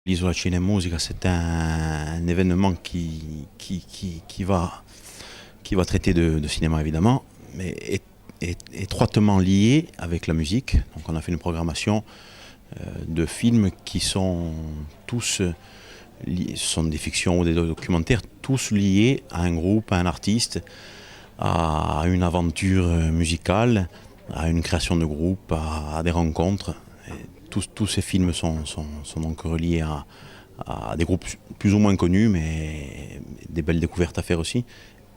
L'Isola Cine Musica, c'est un événement qui va traiter de cinéma évidemment, mais est étroitement lié avec la musique. Donc on a fait une programmation de films qui sont tous, ce sont des fictions ou des documentaires, tous liés à un groupe, à un artiste, à une aventure musicale, à une création de groupe, à des rencontres. Tous ces films sont donc reliés à des groupes plus ou moins connus, mais des belles découvertes à faire aussi.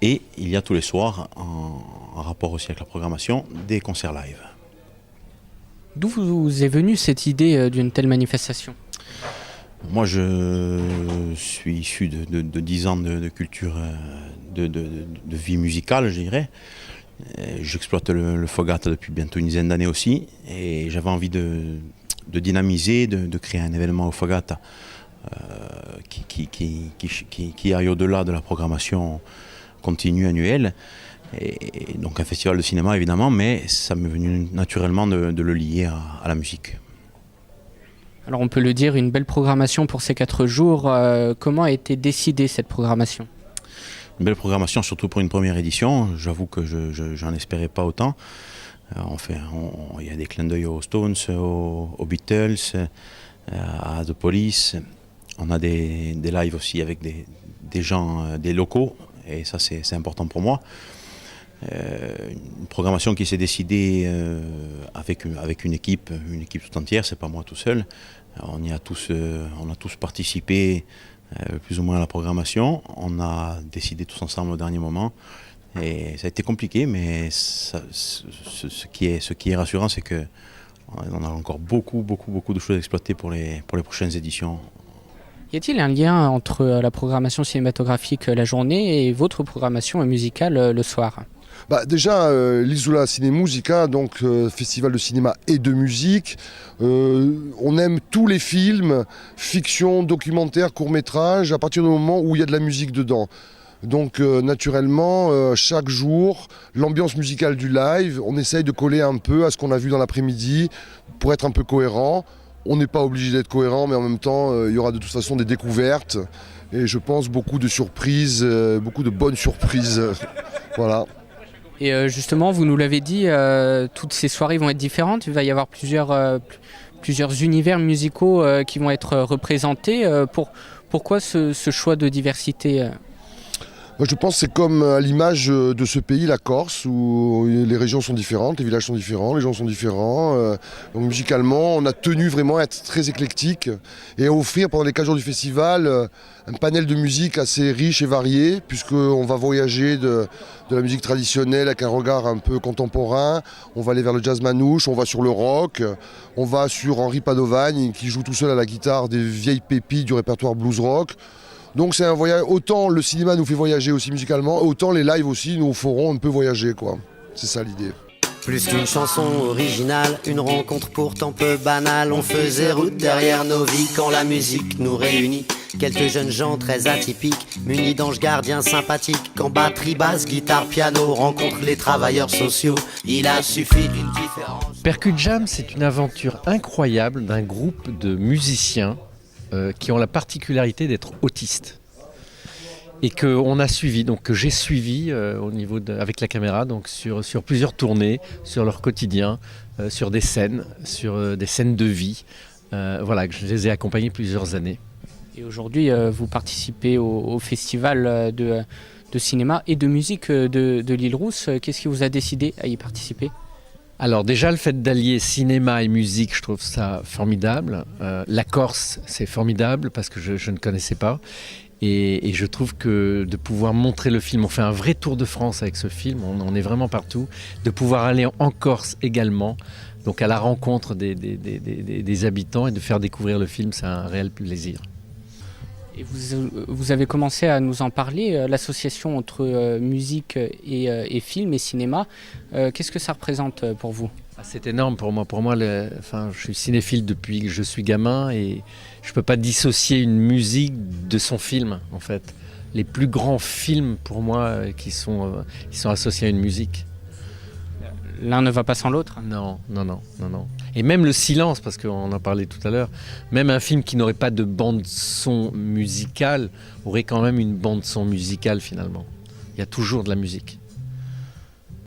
Et il y a tous les soirs, en rapport aussi avec la programmation, des concerts live. D'où vous est venue cette idée d'une telle manifestation? Moi, je suis issu de 10 ans de culture, de vie musicale, je dirais. J'exploite le Fogata depuis bientôt une dizaine d'années aussi, et j'avais envie de dynamiser, de créer un événement au Fogata qui aille au-delà de la programmation continue annuelle. Et donc un festival de cinéma évidemment, mais ça m'est venu naturellement de le lier à la musique. Alors on peut le dire, une belle programmation pour ces 4 jours. Comment a été décidée cette programmation? Une belle programmation, surtout pour une première édition. J'avoue que je n'en espérais pas autant. Il y a des clins d'œil aux Stones, aux Beatles, à The Police. On a des lives aussi avec des gens, des locaux, et ça c'est important pour moi. Une programmation qui s'est décidée avec une équipe tout entière, c'est pas moi tout seul. On a tous participé plus ou moins à la programmation. On a décidé tous ensemble au dernier moment. Et ça a été compliqué, mais ce qui est rassurant, c'est qu'on a encore beaucoup de choses à exploiter pour les prochaines éditions. Y a-t-il un lien entre la programmation cinématographique la journée et votre programmation musicale le soir? Déjà, l'Isola Cine Musica, donc festival de cinéma et de musique. On aime tous les films, fiction, documentaires, courts-métrages, à partir du moment où il y a de la musique dedans. Donc naturellement, chaque jour, l'ambiance musicale du live, on essaye de coller un peu à ce qu'on a vu dans l'après-midi pour être un peu cohérent. On n'est pas obligé d'être cohérent, mais en même temps, il y aura de toute façon des découvertes. Et je pense beaucoup de surprises, beaucoup de bonnes surprises. Voilà. Et justement, vous nous l'avez dit, toutes ces soirées vont être différentes. Il va y avoir plusieurs univers musicaux qui vont être représentés. Pourquoi ce choix de diversité? Moi, je pense que c'est comme à l'image de ce pays, la Corse, où les régions sont différentes, les villages sont différents, les gens sont différents. Donc musicalement, on a tenu vraiment à être très éclectique et à offrir pendant les 4 jours du festival un panel de musique assez riche et varié, puisqu'on va voyager de la musique traditionnelle avec un regard un peu contemporain. On va aller vers le jazz manouche, on va sur le rock, on va sur Henri Padovagne qui joue tout seul à la guitare des vieilles pépites du répertoire blues rock. Donc c'est un voyage, autant le cinéma nous fait voyager aussi musicalement, autant les lives aussi nous feront un peu voyager, quoi. C'est ça l'idée. Plus qu'une chanson originale, une rencontre pourtant peu banale. On faisait route derrière nos vies quand la musique nous réunit. Quelques jeunes gens très atypiques, munis d'anges gardiens sympathiques. Quand batterie, basse, guitare, piano rencontrent les travailleurs sociaux, il a suffi d'une différence. Percut Jam, c'est une aventure incroyable d'un groupe de musiciens qui ont la particularité d'être autistes et que j'ai suivi avec la caméra, donc sur plusieurs tournées, sur leur quotidien, sur des scènes de vie, que je les ai accompagnés plusieurs années. Et aujourd'hui, vous participez au festival de cinéma et de musique de l'Île-Rousse. Qu'est-ce qui vous a décidé à y participer? Alors déjà, le fait d'allier cinéma et musique, je trouve ça formidable. La Corse, c'est formidable parce que je ne connaissais pas. Et je trouve que de pouvoir montrer le film, on fait un vrai tour de France avec ce film, on est vraiment partout. De pouvoir aller en Corse également, donc à la rencontre des habitants et de faire découvrir le film, c'est un réel plaisir. Et vous avez commencé à nous en parler, l'association entre musique et film et cinéma. Qu'est-ce que ça représente pour vous? C'est énorme pour moi. Je suis cinéphile depuis que je suis gamin et je ne peux pas dissocier une musique de son film, en fait. Les plus grands films, pour moi, qui sont associés à une musique. L'un ne va pas sans l'autre? Non. Et même le silence, parce qu'on en parlait tout à l'heure, même un film qui n'aurait pas de bande-son musicale aurait quand même une bande-son musicale finalement. Il y a toujours de la musique.